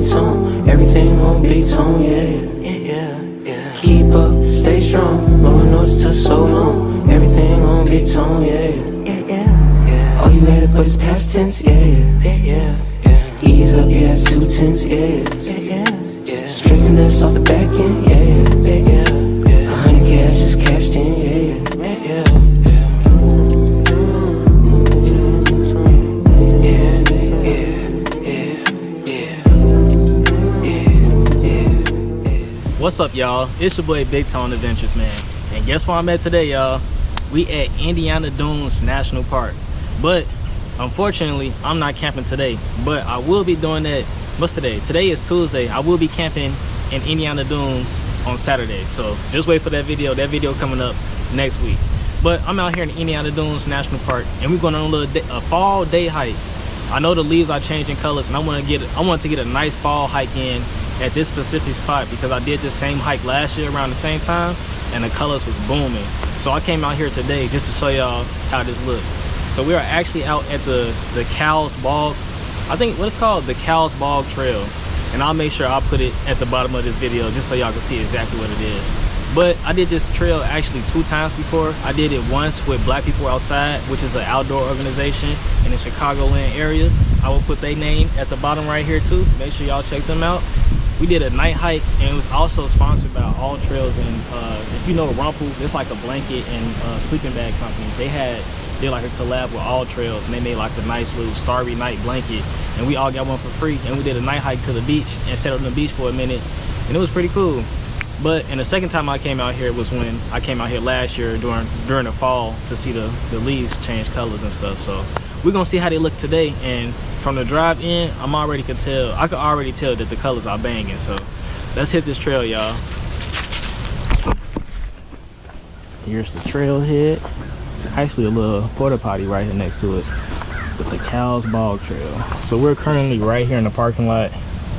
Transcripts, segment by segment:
tone, everything on beat tone, yeah. Keep up, stay strong, blowing notes till so long, everything on beat tone, yeah. All you had to put is past tense, yeah. Ease up, yeah, 2 tenths, yeah. Straight finesse off the back end, yeah. 100K I just cashed in, yeah. What's up, y'all? It's your boy Big Tone Adventures, man. And guess where I'm at today, y'all? We at Indiana Dunes National Park. But unfortunately, I'm not camping today. But I will be doing that. What's today? Today is Tuesday. I will be camping in Indiana Dunes on Saturday. So just wait for that video. That video coming up next week. But I'm out here in Indiana Dunes National Park, and we're going on a fall day hike. I know the leaves are changing colors, and I want to get a nice fall hike in at this specific spot because I did this same hike last year around the same time and the colors was booming. So I came out here today just to show y'all how this looks. So we are actually out at the Cowles Bog, I think what it's called, the Cowles Bog Trail. And I'll make sure I'll put it at the bottom of this video just so y'all can see exactly what it is. But I did this trail actually 2 times before. I did it once with Black People Outside, which is an outdoor organization in the Chicagoland area. I will put their name at the bottom right here too. Make sure y'all check them out. We did a night hike, and it was also sponsored by All Trails. And if you know Rumpel, it's like a blanket and sleeping bag company. They did like a collab with All Trails, and they made like a nice little starry night blanket, and we all got one for free. And we did a night hike to the beach and sat on the beach for a minute, and it was pretty cool. And the second time I came out here was when I came out here last year during the fall to see the leaves change colors and stuff. So we're gonna see how they look today. And from the drive in, I could already tell that the colors are banging. So let's hit this trail, y'all. Here's the trailhead. It's actually a little porta potty right here next to it with the Cowles Bog Trail. So we're currently right here in the parking lot.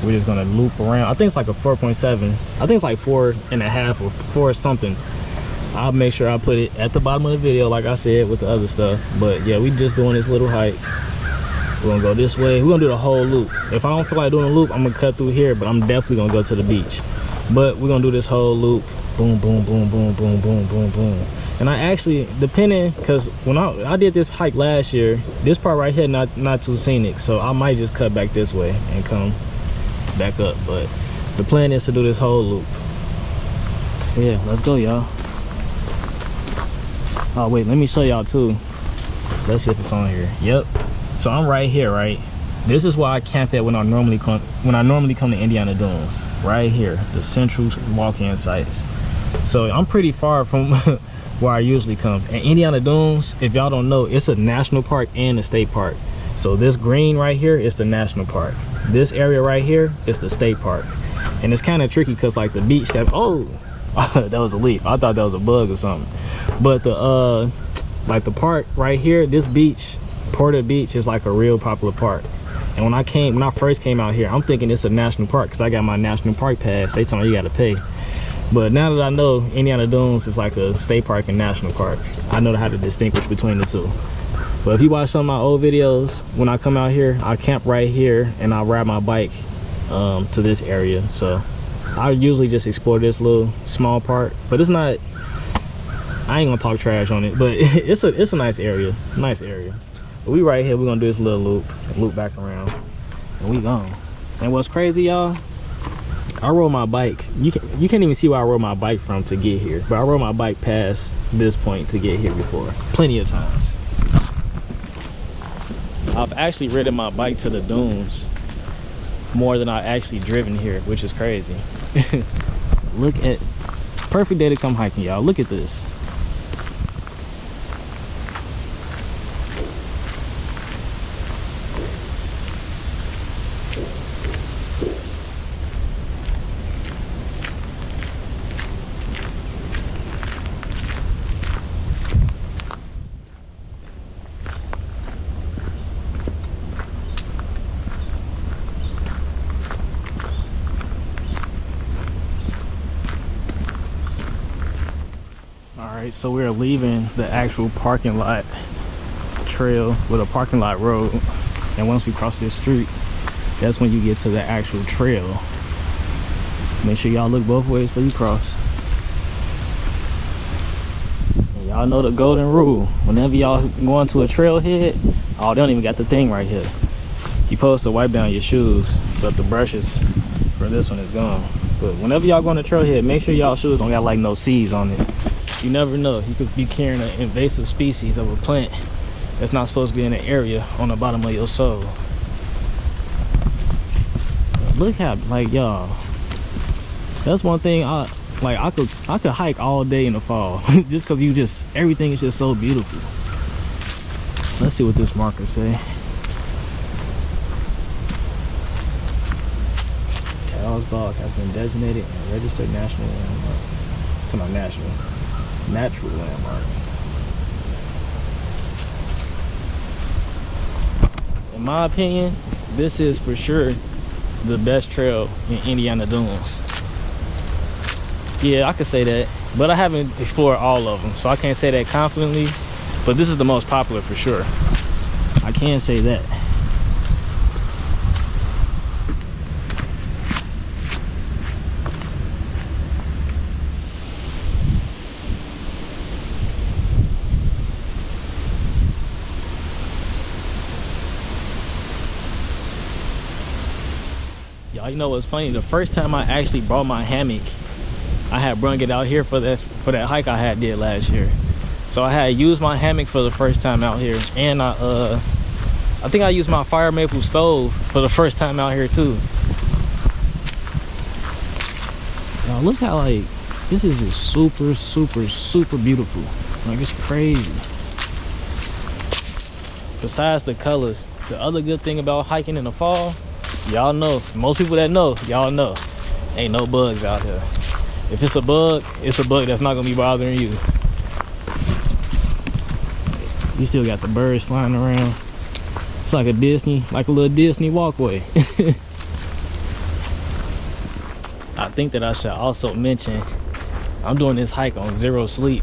We're just gonna loop around. I think it's like a 4.7. I think it's like 4.5 or 4 something. I'll make sure I put it at the bottom of the video, like I said, with the other stuff. But yeah, we just doing this little hike. We're gonna go this way. We're gonna do the whole loop. If I don't feel like doing a loop, I'm gonna cut through here, but I'm definitely gonna go to the beach. But we're gonna do this whole loop. Boom, boom, boom, boom, boom, boom, boom, boom. And I actually, depending, because when I did this hike last year, this part right here not too scenic, so I might just cut back this way and come back up. But the plan is to do this whole loop. So yeah, let's go, y'all. Oh wait, let me show y'all too. Let's see if it's on here. Yep. So I'm right here, right? This is where I camp at when I normally come to Indiana Dunes. Right here, the central walk-in sites. So I'm pretty far from where I usually come. And Indiana Dunes, if y'all don't know, it's a national park and a state park. So this green right here is the national park. This area right here is the state park. And it's kind of tricky because like the beach that that was a leaf. I thought that was a bug or something. But the like the park right here, this beach, Porter Beach, is like a real popular park. And when I first came out here, I'm thinking it's a national park because I got my national park pass. They told me you got to pay. But now that I know Indiana Dunes is like a state park and national park, I know how to distinguish between the two. But if you watch some of my old videos, when I come out here, I camp right here and I ride my bike to this area. So I usually just explore this little small part, but it's not, I ain't gonna talk trash on it, but it's a nice area, But we right here, we're gonna do this little loop back around, and we gone. And what's crazy, y'all, I rode my bike. You can't even see where I rode my bike from to get here, but I rode my bike past this point to get here before, plenty of times. I've actually ridden my bike to the dunes more than I actually driven here, which is crazy. Look at, perfect day to come hiking, y'all. Look at this. Alright, so we're leaving the actual parking lot trail with a parking lot road, and once we cross this street, that's when you get to the actual trail. Make sure y'all look both ways before you cross. And y'all know the golden rule. Whenever y'all going to a trailhead, oh, they don't even got the thing right here. You supposed to wipe down your shoes, but the brushes for this one is gone. But whenever y'all go on the trailhead, make sure y'all shoes don't got like no seeds on it. You never know, you could be carrying an invasive species of a plant that's not supposed to be in the area on the bottom of your sole. Look how, like, y'all, that's one thing I could hike all day in the fall. Just because everything is just so beautiful. Let's see what this marker say. Cowles Bog has been designated a registered national landmark. To my natural landmark. In my opinion, this is for sure the best trail in Indiana Dunes. Yeah, I could say that, but I haven't explored all of them, so I can't say that confidently, but this is the most popular for sure. I can say that. Y'all, you know what's funny? The first time I actually brought my hammock, I had brung it out here for that hike I did last year. So I had used my hammock for the first time out here, and I think I used my fire maple stove for the first time out here too. Now look how, like, this is just super, super, super beautiful. Like, it's crazy. Besides the colors, the other good thing about hiking in the fall, y'all know, most people that know, y'all know, ain't no bugs out here. If it's a bug that's not gonna be bothering you. You still got the birds flying around. It's like a little Disney walkway. I think that I should also mention, I'm doing this hike on 0 sleep.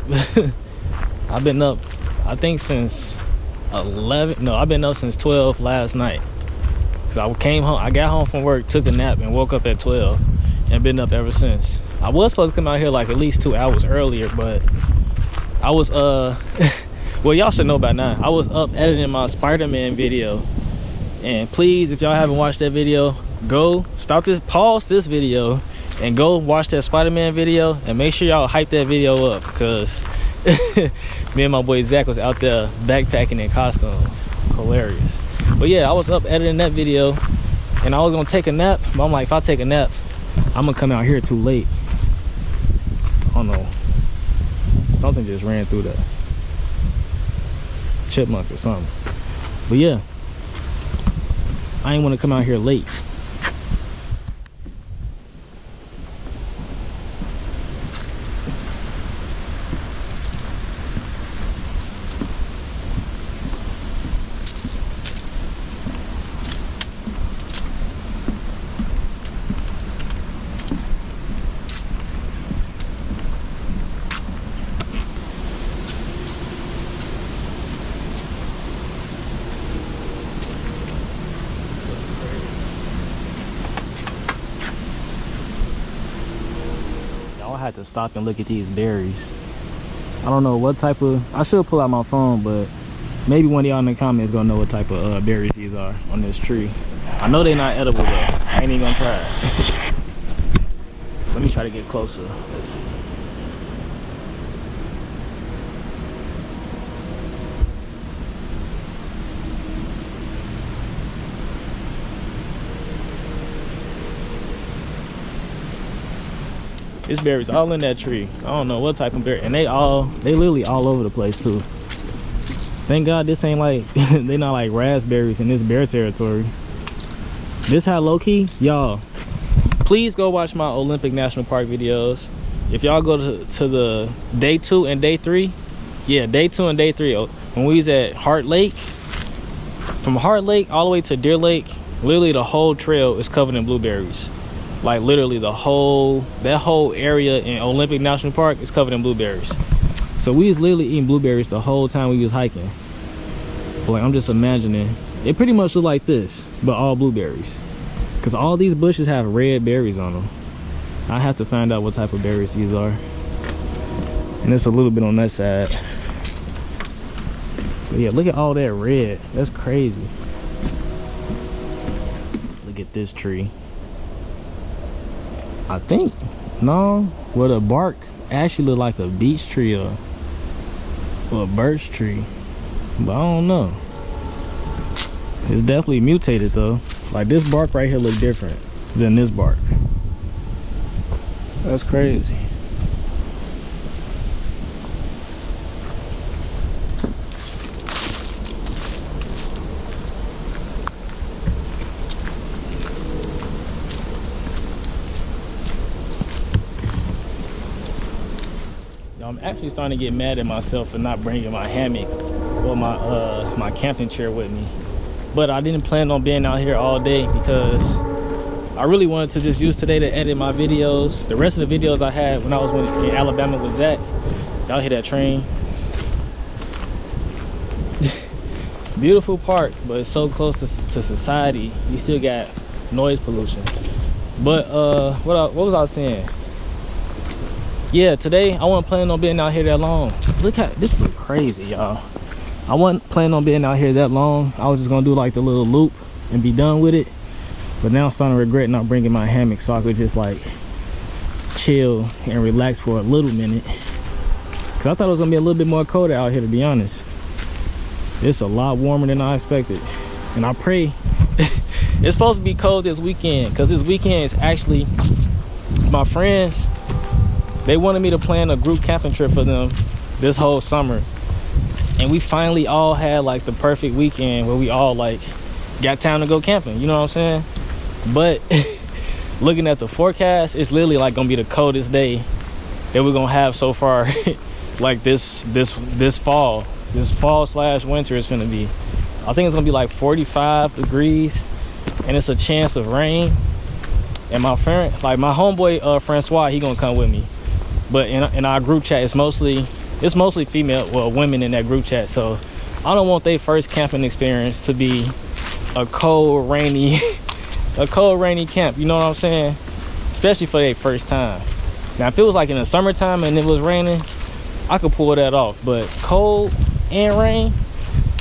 I've been up, I think since 11, no, I've been up since 12 last night. Cause I came home, I got home from work, took a nap, and woke up at 12, and been up ever since. I was supposed to come out here like at least 2 hours earlier, but I was well, y'all should know by now, I was up editing my Spider-Man video. And please, if y'all haven't watched that video, go pause this video and go watch that Spider-Man video, and make sure y'all hype that video up, because me and my boy Zach was out there backpacking in costumes. Hilarious. But yeah, I was up editing that video, and I was gonna take a nap, but I'm like, if I take a nap, I'm gonna come out here too late. Oh no, something just ran through the chipmunk or something. But yeah, I ain't want to come out here late. I had to stop and look at these berries. I don't know what type of, I should pull out my phone, but maybe one of y'all in the comments gonna know what type of berries these are on this tree. I know they're not edible though. I ain't even gonna try it. Let me try to get closer. Let's see. This berry's all in that tree. I don't know what type of berry, and they literally all over the place too. Thank God this ain't like they not like raspberries in this bear territory. This how low key, y'all. Please go watch my Olympic National Park videos. If y'all go to the day 2 and day 3, yeah, day 2 and day 3. When we was at Heart Lake, from Heart Lake all the way to Deer Lake, literally the whole trail is covered in blueberries. Like literally that whole area in Olympic National Park is covered in blueberries. So we was literally eating blueberries the whole time we was hiking. But like, I'm just imagining, it pretty much looked like this, but all blueberries. because all these bushes have red berries on them. I have to find out what type of berries these are. And it's a little bit on that side. But yeah, look at all that red. That's crazy. Look at this tree. I think, no, well, the bark actually look like a beech tree or a birch tree. But I don't know. It's definitely mutated though. Like this bark right here look different than this bark. That's crazy. I'm actually starting to get mad at myself for not bringing my hammock or my camping chair with me. But I didn't plan on being out here all day because I really wanted to just use today to edit my videos. The rest of the videos I had when I was in Alabama with Zach. Y'all hear that train? Beautiful park, but it's so close to society. You still got noise pollution. But what was I saying? Yeah, today I wasn't planning on being out here that long. Look at this, look crazy, y'all. I wasn't planning on being out here that long. I was just gonna do like the little loop and be done with it. But now I'm starting to regret not bringing my hammock so I could just like chill and relax for a little minute. Cause I thought it was gonna be a little bit more colder out here, to be honest. It's a lot warmer than I expected. And I pray it's supposed to be cold this weekend, cause this weekend is actually my friends. They wanted me to plan a group camping trip for them this whole summer. And we finally all had like the perfect weekend where we all like got time to go camping, you know what I'm saying? But looking at the forecast, it's literally like gonna be the coldest day that we're gonna have so far. Like this fall slash winter is gonna be. I think it's gonna be like 45 degrees and it's a chance of rain. And my friend, like my homeboy Francois, he gonna come with me. But in our group chat, it's mostly female, well, women in that group chat. So I don't want their first camping experience to be a cold, rainy camp. You know what I'm saying? Especially for their first time. Now, if it was like in the summertime and it was raining, I could pull that off. But cold and rain,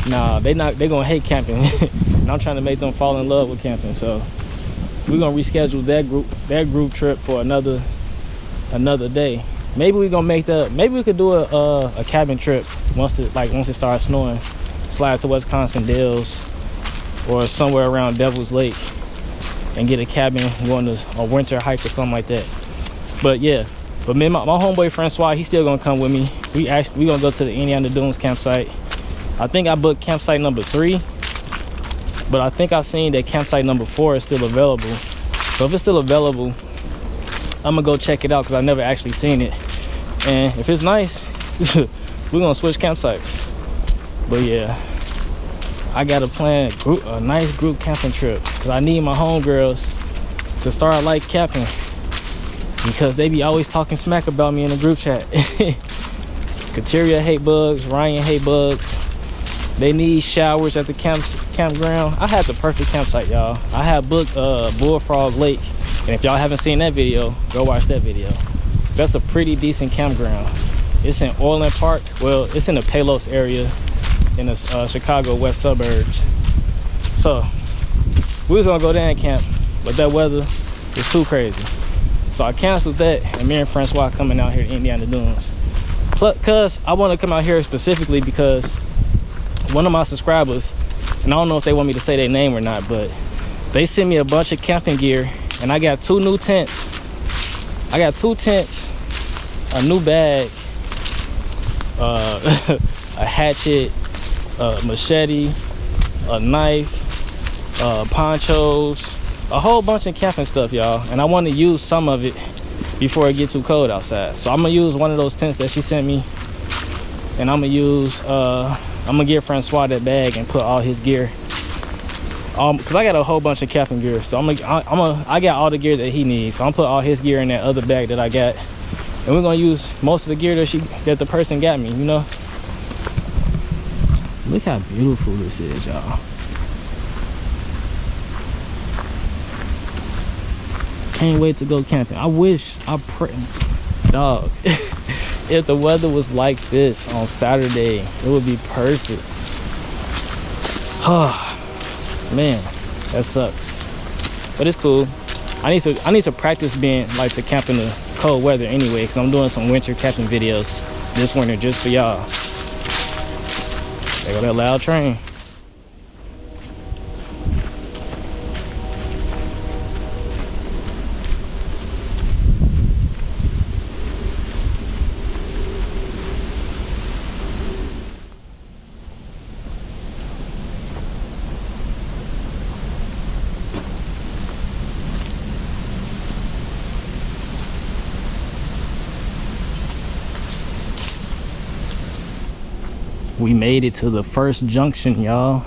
nah, they gonna hate camping. And I'm trying to make them fall in love with camping. So we're gonna reschedule that group trip for another day. Maybe we gonna maybe we could do a cabin trip once it starts snowing. Slide to Wisconsin Dells or somewhere around Devil's Lake and get a cabin, going to a winter hike or something like that. But yeah, but me and my homeboy Francois, he's still gonna come with me. We gonna go to the Indiana Dunes campsite. I think I booked campsite number 3, but I think I've seen that campsite number 4 is still available. So if it's still available, I'm gonna go check it out because I've never actually seen it. And if it's nice, we're gonna switch campsites. But yeah, I gotta plan a nice group camping trip because I need my homegirls to start like camping because they be always talking smack about me in the group chat. Kateria hate bugs, Ryan hate bugs. They need showers at the campground. I had the perfect campsite, y'all. I had booked Bullfrog Lake. And if y'all haven't seen that video, go watch that video. That's a pretty decent campground. It's in Orland Park. Well, it's in the Palos area in the Chicago west suburbs. So we was gonna go there and camp, but that weather is too crazy. So I canceled that, and me and Francois coming out here to Indiana Dunes. Because I want to come out here specifically because one of my subscribers, and I don't know if they want me to say their name or not, but they sent me a bunch of camping gear. And I got 2 new tents. I got 2 tents, a new bag, a hatchet, a machete, a knife, ponchos, a whole bunch of camping stuff, y'all. And I want to use some of it before it gets too cold outside. So I'm gonna use one of those tents that she sent me, and I'm gonna give Francois that bag and put all his gear. Because I got a whole bunch of camping gear, so I got all the gear that he needs. So I'm put all his gear in that other bag that I got, and we're gonna use most of the gear that the person got me. You know, look how beautiful this is, y'all. Can't wait to go camping. I wish, I pray, dog, if the weather was like this on Saturday, it would be perfect. Man, that sucks. But it's cool. I need to practice being like to camp in the cold weather anyway, because I'm doing some winter camping videos this winter just for y'all. There go that loud train. We made it to the first junction, y'all.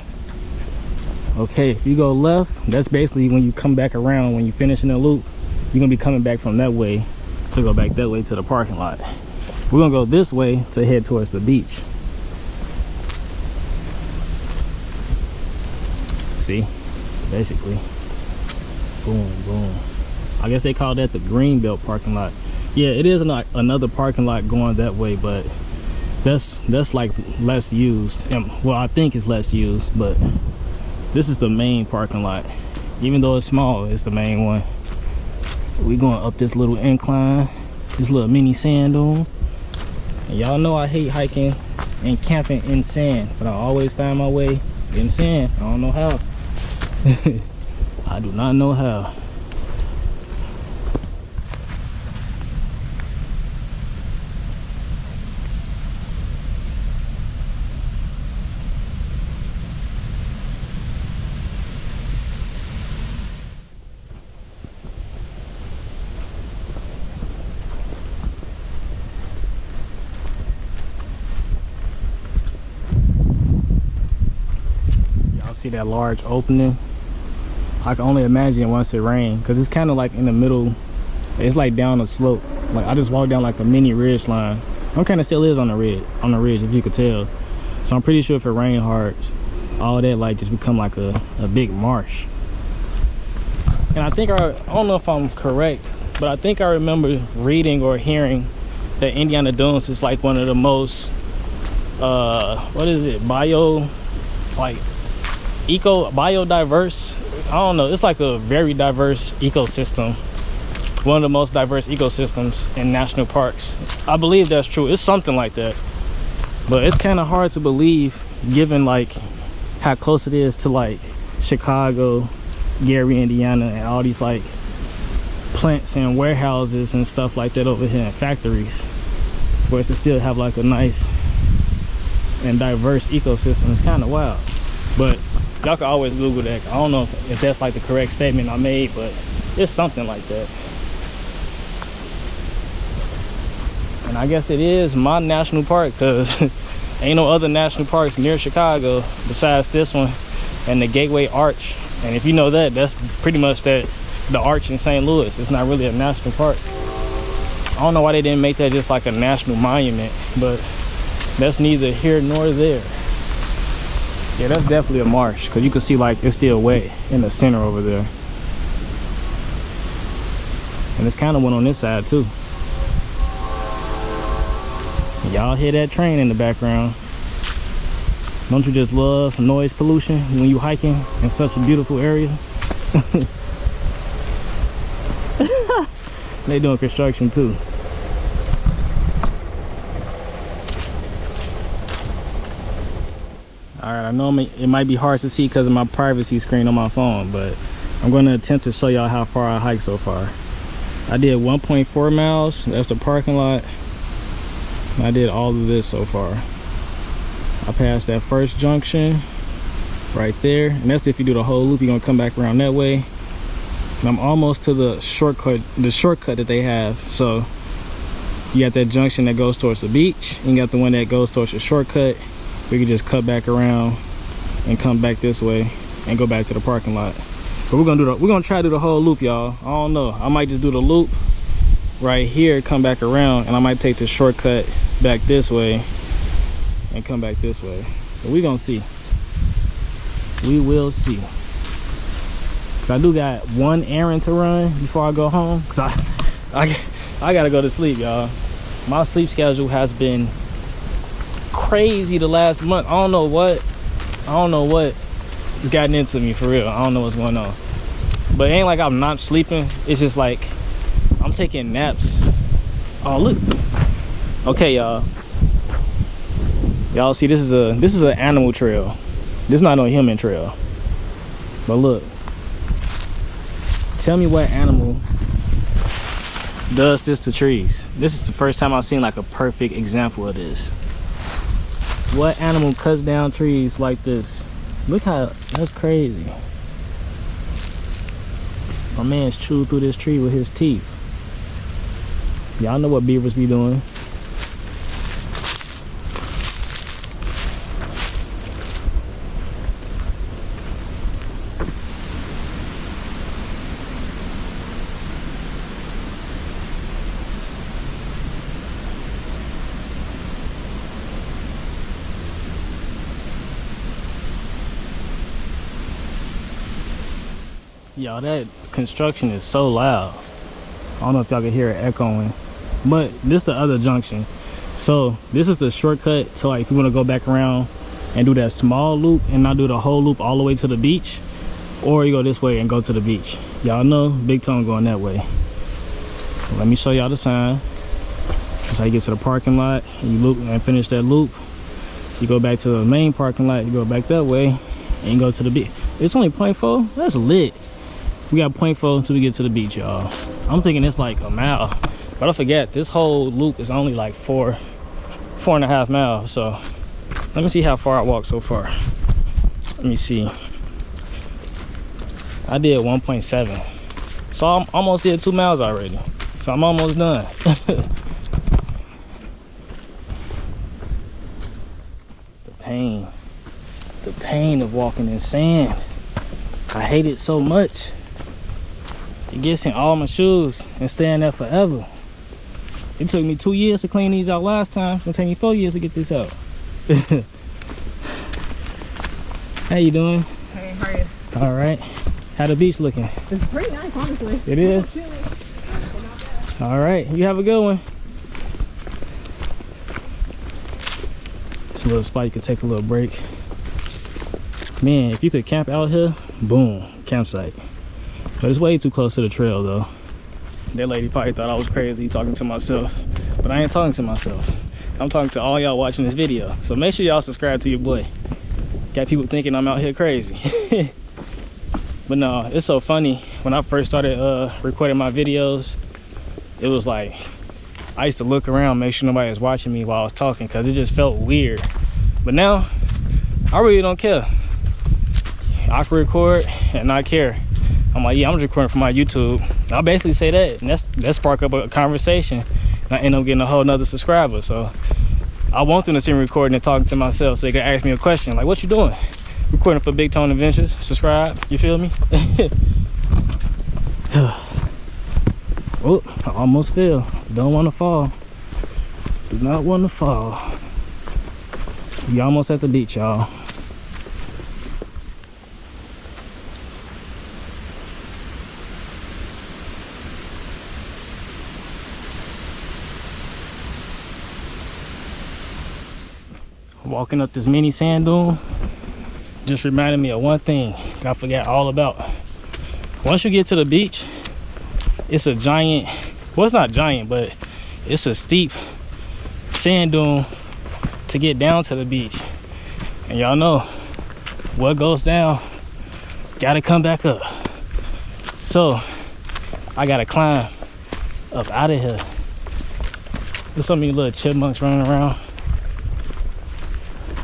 Okay, if you go left, that's basically when you come back around. When you finish in the loop, you're gonna be coming back from that way to go back that way to the parking lot. We're gonna go this way to head towards the beach. See, basically, boom, boom. I guess they call that the Greenbelt parking lot. Yeah, it is another parking lot going that way, but that's like less used. And, well, I think it's less used, but this is the main parking lot. Even though it's small, it's the main one. We going up this little incline, this little mini sand dune. And y'all know I hate hiking and camping in sand, but I always find my way in sand. I don't know how. I do not know how. See that large opening? I can only imagine once it rains, because it's kind of like in the middle. It's like down a slope. Like I just walked down like a mini ridge line. I'm kind of still is on the ridge if you could tell. So I'm pretty sure if it rains hard, all that like just become like a big marsh. And I think I don't know if I'm correct, but I think I remember reading or hearing that Indiana Dunes is like one of the most what is it, biodiverse, I don't know, it's like a very diverse ecosystem, one of the most diverse ecosystems in national parks. I believe that's true. It's something like that, but it's kind of hard to believe given like how close it is to like Chicago, Gary, Indiana, and all these like plants and warehouses and stuff like that over here, and factories, for us to still have like a nice and diverse ecosystem. It's kind of wild. But y'all can always Google that. I don't know if that's like the correct statement I made, but it's something like that. And I guess it is my national park, because ain't no other national parks near Chicago besides this one and the Gateway Arch. And if you know that, that's pretty much the arch in St. Louis. It's not really a national park. I don't know why they didn't make that just like a national monument, but that's neither here nor there. Yeah, that's definitely a marsh, because you can see like it's still wet in the center over there. And it's kind of one on this side too. Y'all hear that train in the background? Don't you just love noise pollution when you hiking in such a beautiful area? They doing construction too. Alright, I know it might be hard to see because of my privacy screen on my phone, but I'm going to attempt to show y'all how far I hiked so far. I did 1.4 miles. That's the parking lot. I did all of this so far. I passed that first junction right there, and that's if you do the whole loop. You're going to come back around that way. And I'm almost to the shortcut that they have. So you got that junction that goes towards the beach, and you got the one that goes towards the shortcut. We can just cut back around and come back this way and go back to the parking lot. But we're gonna try to do the whole loop, y'all. I don't know. I might just do the loop right here, come back around, and I might take the shortcut back this way and come back this way. But we gonna see. We will see. Cause I do got one errand to run before I go home. Cause I gotta go to sleep, y'all. My sleep schedule has been crazy the last month. I don't know what has gotten into me, for real. I don't know what's going on. But it ain't like I'm not sleeping. It's just like I'm taking naps. Oh, look. Okay, y'all. Y'all see, this is an animal trail. This is not no human trail. But look. Tell me what animal does this to trees. This is the first time I've seen like a perfect example of this. What animal cuts down trees like this? Look how, that's crazy. My man's chewed through this tree with his teeth. Y'all know what beavers be doing. Y'all, that construction is so loud. I don't know if y'all can hear it echoing, but this is the other junction. So this is the shortcut to, like, if you want to go back around and do that small loop and not do the whole loop all the way to the beach, or you go this way and go to the beach. Y'all know Big Tone going that way. Let me show y'all the sign. That's how you get to the parking lot and you loop and finish that loop. You go back to the main parking lot, you go back that way and you go to the beach. It's only 0.4. That's lit. We got 0.4 until we get to the beach, y'all. I'm thinking it's like a mile, but don't forget this whole loop is only like 4.5 miles. So let me see how far I walked so far. Let me see. I did 1.7, so I almost did 2 miles already. So I'm almost done. The pain of walking in sand. I hate it so much. It gets in all my shoes and staying there forever. It took me 2 years to clean these out last time. It's gonna take me 4 years to get this out. How you doing? Hey, how are you? All right. How the beach looking? It's pretty nice, honestly. It is? All right. You have a good one. It's a little spot you could take a little break. Man, if you could camp out here, boom, campsite. But it's way too close to the trail though. That lady probably thought I was crazy talking to myself, but I ain't talking to myself. I'm talking to all y'all watching this video. So make sure y'all subscribe to your boy. Got people thinking I'm out here crazy. But no, it's so funny. When I first started recording my videos, it was like, I used to look around, make sure nobody was watching me while I was talking, because it just felt weird. But now, I really don't care. I can record and not care. I'm like, yeah, I'm just recording for my YouTube. I'll basically say that, and that spark up a conversation, and I end up getting a whole nother subscriber. So I want them to see me recording and talking to myself, so they can ask me a question like, what you doing? Recording for Big Tone Adventures. Subscribe, you feel me? Oh, I almost fell. Don't want to fall. Do not want to fall. We almost at the beach, y'all. Walking up this mini sand dune just reminded me of one thing I forgot all about. Once you get to the beach, it's a giant, well, it's not giant, but it's a steep sand dune to get down to the beach. And y'all know what goes down gotta come back up. So I gotta climb up out of here. There's so many little chipmunks running around.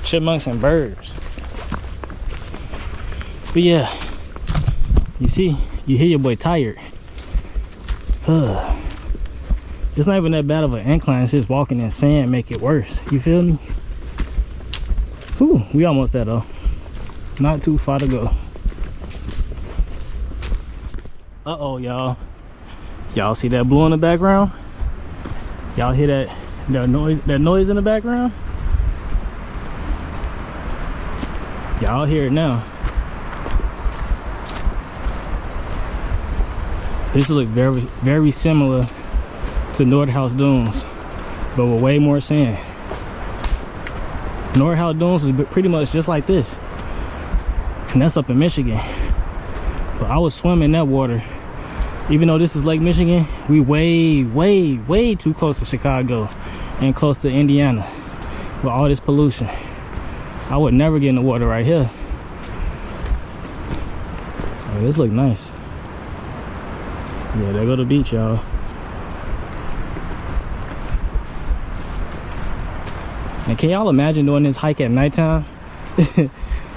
Chipmunks and birds. But yeah, you see, you hear your boy tired. It's not even that bad of an incline. It's just walking in sand make it worse. You feel me? Whew, we almost there though. Not too far to go. Uh-oh, y'all. Y'all see that blue in the background? Y'all hear that noise in the background? Y'all hear it now. This look very, very similar to Nordhaus Dunes, but with way more sand. Nordhaus Dunes is pretty much just like this, and that's up in Michigan. But I was swimming that water. Even though this is Lake Michigan, we way too close to Chicago and close to Indiana with all this pollution. I would never get in the water right here. Oh, this look nice. Yeah, there go the beach, y'all. And can y'all imagine doing this hike at nighttime?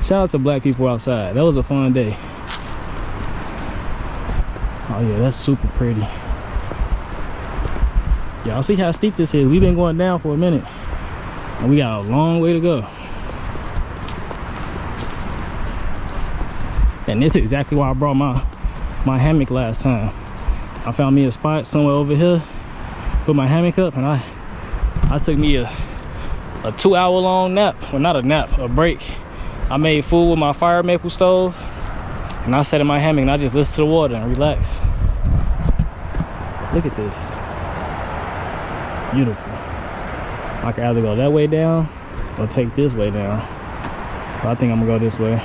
Shout out to black people outside. That was a fun day. Oh yeah, that's super pretty. Y'all see how steep this is? We've been going down for a minute, and we got a long way to go. And this is exactly why I brought my hammock last time. I found me a spot somewhere over here, put my hammock up, and I took me a 2-hour-long nap. Well, not a nap, a break. I made food with my fire maple stove, and I sat in my hammock and I just listened to the water and relaxed. Look at this. Beautiful. I can either go that way down or take this way down. But I think I'm gonna go this way.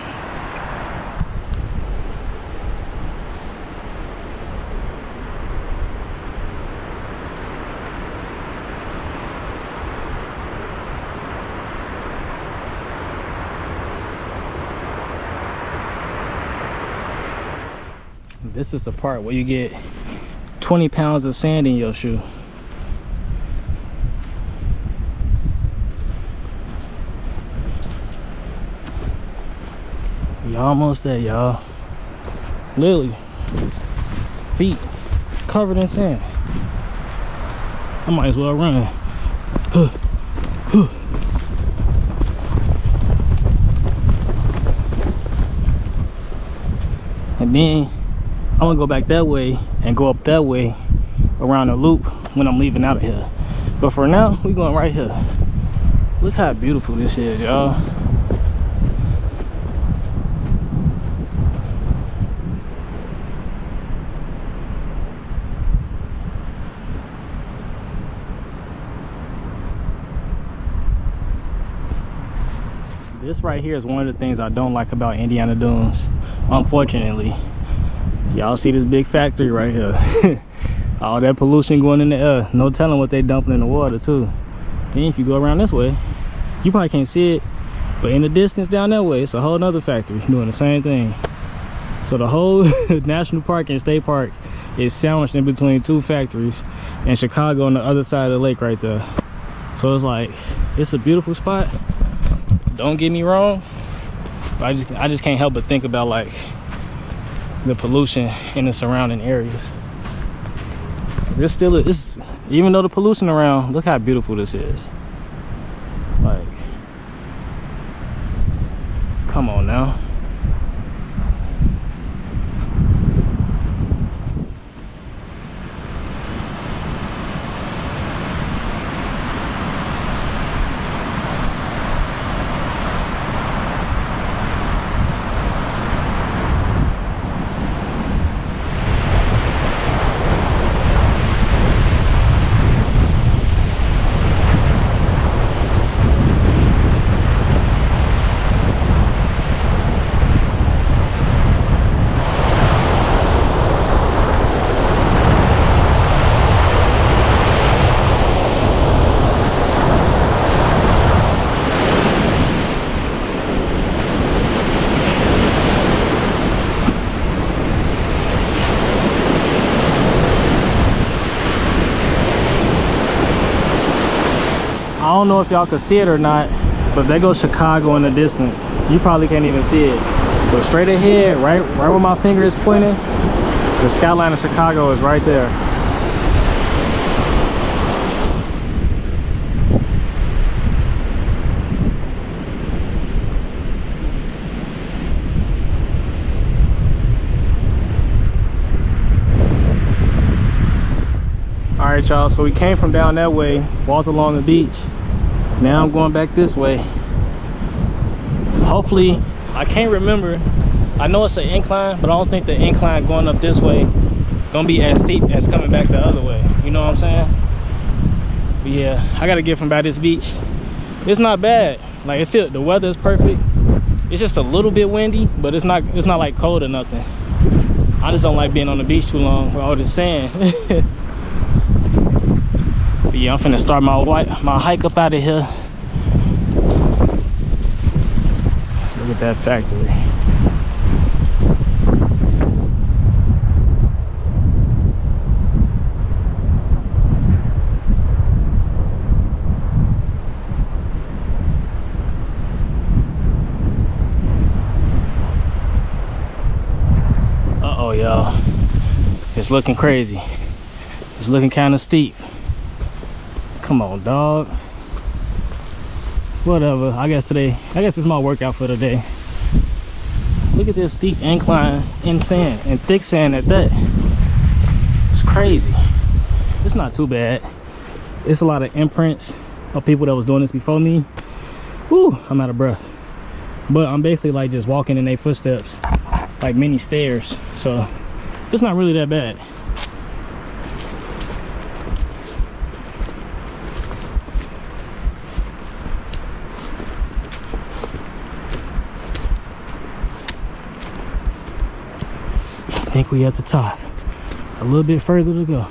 This is the part where you get 20 pounds of sand in your shoe. You almost there, y'all. Literally, feet covered in sand. I might as well run. And then I'm gonna go back that way and go up that way around the loop when I'm leaving out of here. But for now, we're going right here. Look how beautiful this is, y'all. This right here is one of the things I don't like about Indiana Dunes, unfortunately. Y'all see this big factory right here. All that pollution going in the air. No telling what they dumping in the water too. Then if you go around this way, you probably can't see it, but in the distance down that way, it's a whole nother factory doing the same thing. So the whole national park and state park is sandwiched in between two factories, and Chicago on the other side of the lake right there. So it's like, it's a beautiful spot, don't get me wrong, but I just can't help but think about like the pollution in the surrounding areas. This still is, even though the pollution around, look how beautiful this is. Like, come on now. I don't know if y'all can see it or not, but there goes Chicago in the distance. You probably can't even see it, but straight ahead, right where my finger is pointing, the skyline of Chicago is right there. All right, y'all, so we came from down that way, walked along the beach. Now I'm going back this way. Hopefully, I can't remember. I know it's an incline, but I don't think the incline going up this way gonna be as steep as coming back the other way. You know what I'm saying? But yeah, I got a gift from by this beach. It's not bad. Like the weather is perfect. It's just a little bit windy, but it's not like cold or nothing. I just don't like being on the beach too long with all this sand. But yeah, I'm finna start my hike up out of here. Look at that factory. Uh-oh, y'all. It's looking crazy. It's looking kind of steep. Come on, dog. Whatever. I guess it's my workout for the day. Look at this steep incline in sand, and thick sand at that. It's crazy. It's not too bad. It's a lot of imprints of people that was doing this before me. Whew, I'm out of breath. But I'm basically like just walking in their footsteps, like mini stairs. So it's not really that bad. I think we at the top. A little bit further to go.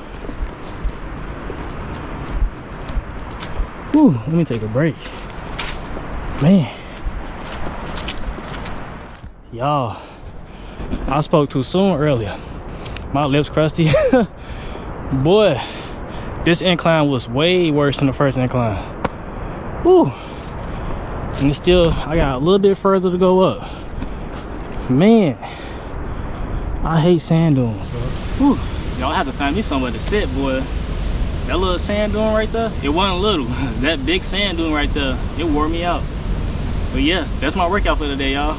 Whew, let me take a break. Man. Y'all, I spoke too soon earlier. My lips crusty. Boy, this incline was way worse than the first incline. Whew. And it's still, I got a little bit further to go up. Man, I hate sand dunes, bro. Whew. Y'all have to find me somewhere to sit, boy. That little sand dune right there, it wasn't little. That big sand dune right there, it wore me out. But yeah, that's my workout for today, y'all.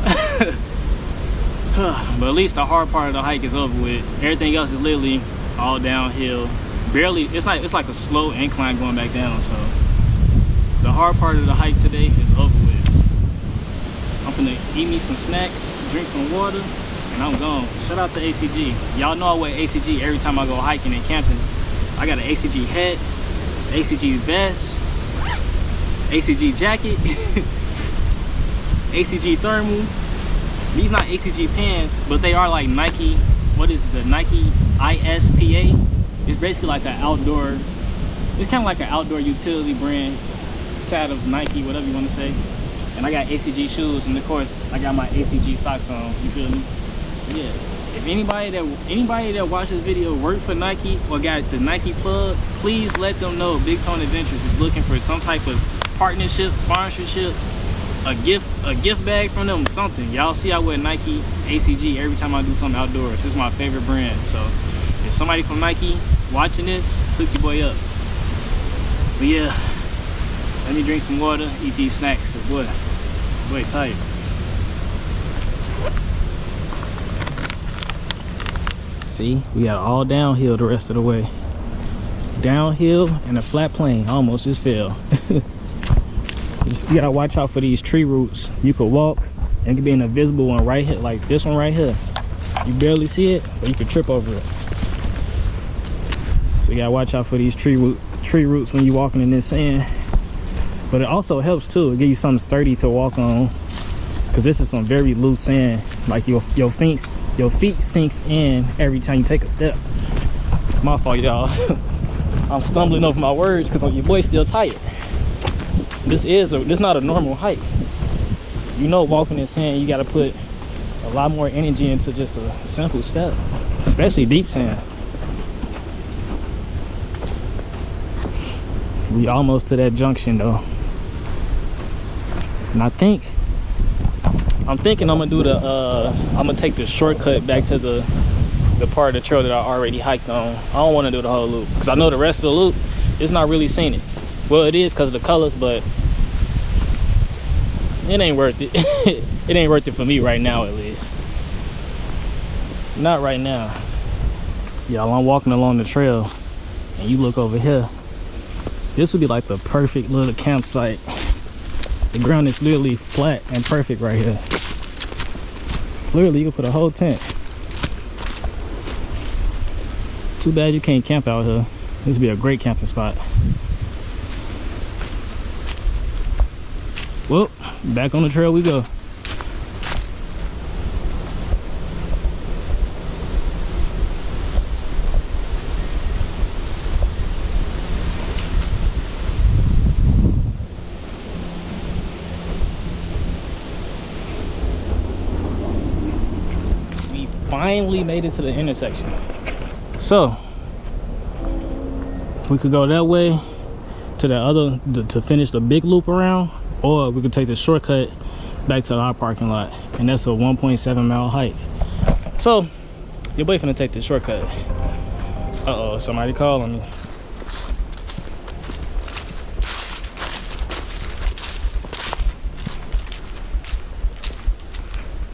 But at least the hard part of the hike is over with. Everything else is literally all downhill. Barely, it's like a slow incline going back down. So the hard part of the hike today is over with. I'm gonna eat me some snacks, drink some water, and I'm gone. Shout out to ACG. Y'all know I wear ACG every time I go hiking and camping. I got an ACG hat, ACG vest, ACG jacket, ACG thermal. These not ACG pants, but they are like Nike. What is the Nike ISPA? It's basically like an outdoor. It's kind of like an outdoor utility brand, side of Nike, whatever you want to say. And I got ACG shoes, and of course I got my ACG socks on. You feel me? Yeah. If anybody that watched this video worked for Nike or got the Nike plug, please let them know Big Tone Adventures is looking for some type of partnership, sponsorship, a gift bag from them, something. Y'all see I wear Nike ACG every time I do something outdoors. It's my favorite brand. So if somebody from Nike watching this, hook your boy up. But yeah, let me drink some water, eat these snacks, cause boy tired. See, we got all downhill the rest of the way. Downhill and a flat plane. Almost just fell. You gotta watch out for these tree roots. You could walk and it could be an invisible one right here, like this one right here. You barely see it, but you could trip over it. So you gotta watch out for these tree roots when you're walking in this sand. But it also helps too. It gives you something sturdy to walk on, because this is some very loose sand. Like your feet sinks in every time you take a step. My fault, y'all. I'm stumbling over my words because your boy's still tired. This not a normal hike. You know, walking in sand, you got to put a lot more energy into just a simple step, especially deep sand. We almost to that junction though, and I'm thinking I'm gonna do I'm gonna take the shortcut back to the part of the trail that I already hiked on. I don't want to do the whole loop because I know the rest of the loop is not really scenic. Well, it is because of the colors, but it ain't worth it. It ain't worth it for me right now, at least. Not right now. Y'all, I'm walking along the trail and you look over here. This would be like the perfect little campsite. The ground is literally flat and perfect right here. Literally, you can put a whole tent. Too bad you can't camp out here. This would be a great camping spot. Well, back on the trail we go. We finally made it to the intersection. So we could go that way to the other to finish the big loop around, or we could take the shortcut back to our parking lot, and that's a 1.7 mile hike. So your boy finna take the shortcut. Uh-oh, somebody calling me.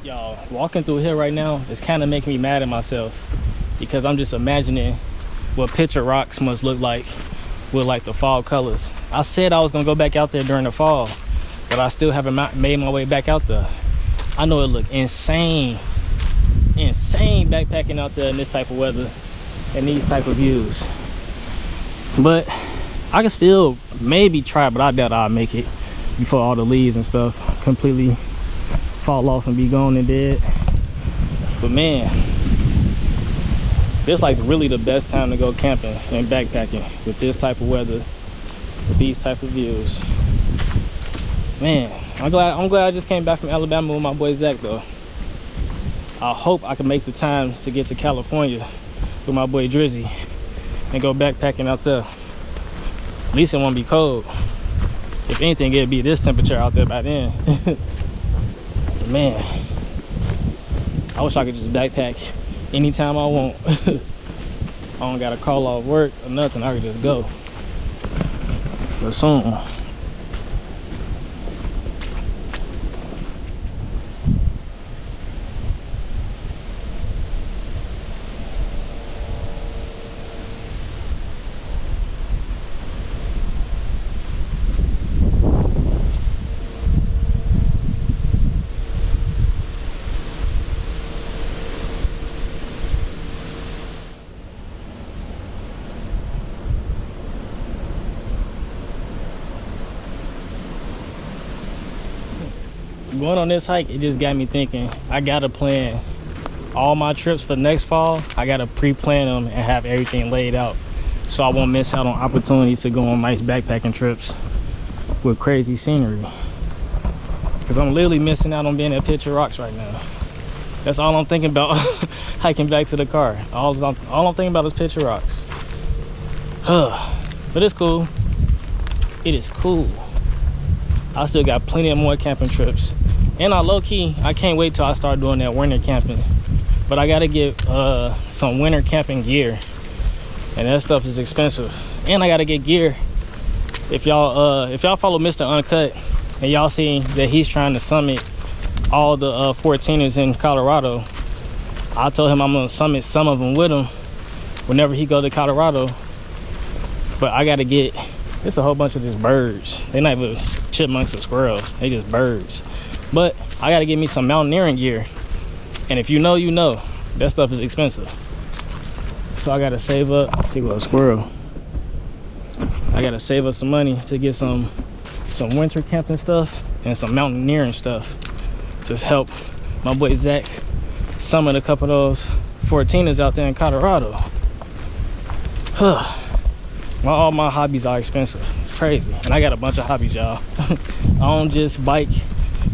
Y'all, walking through here right now is kind of making me mad at myself, because I'm just imagining what picture rocks must look like with like the fall colors. I said I was gonna go back out there during the fall, but I still haven't made my way back out there. I know it look insane backpacking out there in this type of weather and these type of views, but I can still maybe try, but I doubt I'll make it before all the leaves and stuff completely fall off and be gone and dead. But man, this like really the best time to go camping and backpacking with this type of weather, with these type of views. Man, I'm glad I just came back from Alabama with my boy Zach though. I hope I can make the time to get to California with my boy Drizzy and go backpacking out there. At least it won't be cold. If anything, it'd be this temperature out there by then. Man, I wish I could just backpack anytime I want. I don't gotta call off work or nothing. I could just go. But soon. Going on this hike, it just got me thinking I gotta plan all my trips for next fall. I gotta pre-plan them and have everything laid out so I won't miss out on opportunities to go on nice backpacking trips with crazy scenery, because I'm literally missing out on being at Picture Rocks right now. That's all I'm thinking about hiking back to the car. All I'm thinking about is Picture Rocks. But it's cool. It is cool. I still got plenty of more camping trips, and I can't wait till I start doing that winter camping. But I gotta get some winter camping gear, and that stuff is expensive. And I gotta get gear. If y'all follow Mr. Uncut and y'all see that he's trying to summit all the 14ers in Colorado, I told him I'm gonna summit some of them with him whenever he go to Colorado. But I gotta get, it's a whole bunch of just birds. They're not even chipmunks or squirrels. They just birds. But I gotta get me some mountaineering gear. And if you know, you know. That stuff is expensive. So I gotta save up. I think it was a squirrel. I gotta save up some money to get some winter camping stuff and some mountaineering stuff to help my boy Zach summit a couple of those 14ers out there in Colorado. All my hobbies are expensive. It's crazy. And I got a bunch of hobbies, y'all. I don't just bike.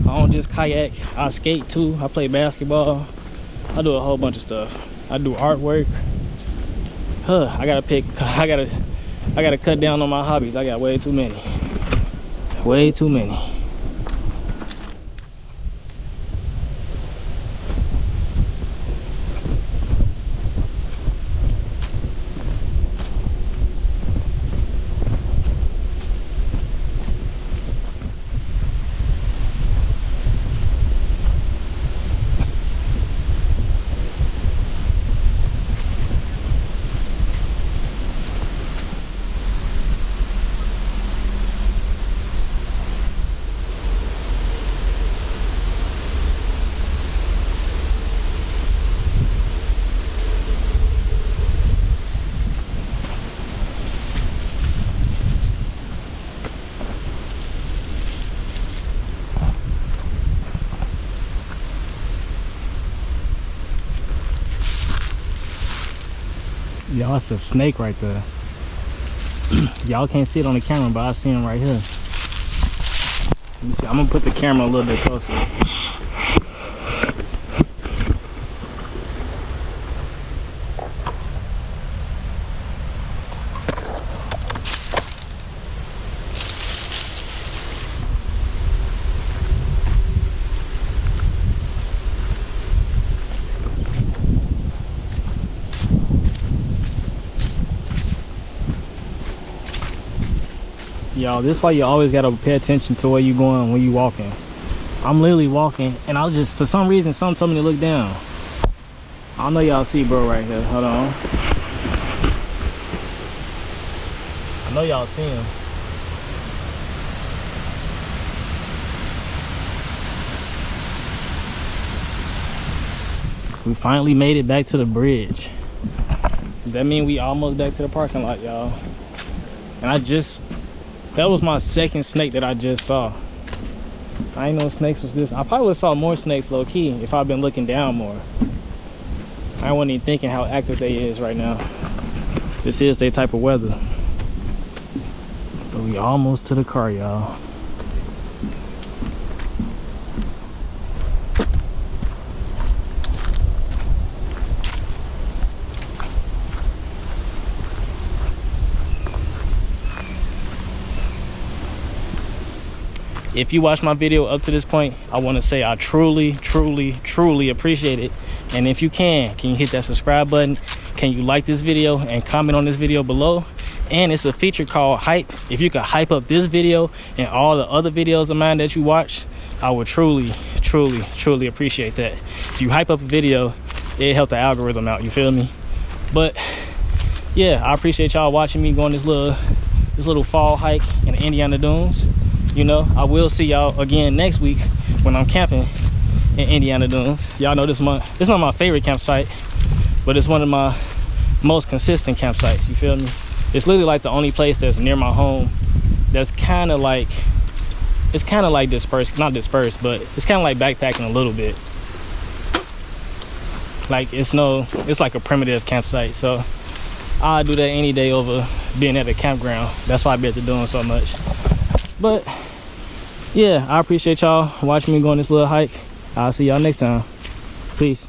I don't just kayak. I skate too. I play basketball. I do a whole bunch of stuff. I do artwork. I gotta cut down on my hobbies. I got way too many. Way too many. Y'all, it's a snake right there. Y'all can't see it on the camera, but I see him right here. Let me see. I'm gonna put the camera a little bit closer. Y'all, this is why you always gotta pay attention to where you going when you walking. I'm literally walking, and I was just, for some reason, something told me to look down. I don't know y'all see bro right here. Hold on. I know y'all see him. We finally made it back to the bridge. That means we almost back to the parking lot, y'all. And that was my second snake that I just saw. I ain't know snakes was this. I probably would've saw more snakes low key if I'd been looking down more. I wasn't even thinking how active they is right now. This is their type of weather. But we almost to the car, y'all. If you watch my video up to this point, I want to say I truly appreciate it. And if you can you hit that subscribe button? Can you like this video and comment on this video below? And it's a feature called hype. If you could hype up this video and all the other videos of mine that you watch, I would truly appreciate that. If you hype up a video, it help the algorithm out, you feel me? But yeah, I appreciate y'all watching me go on this little fall hike in the Indiana Dunes. You know, I will see y'all again next week when I'm camping in Indiana Dunes. Y'all know this is not my favorite campsite, but it's one of my most consistent campsites, you feel me? It's literally like the only place that's near my home that's kind of like, it's kind of like dispersed, not dispersed, but it's kind of like backpacking a little bit. Like it's like a primitive campsite, so I'll do that any day over being at a campground. That's why I be at the Dunes so much. But yeah, I appreciate y'all watching me go on this little hike. I'll see y'all next time. Peace.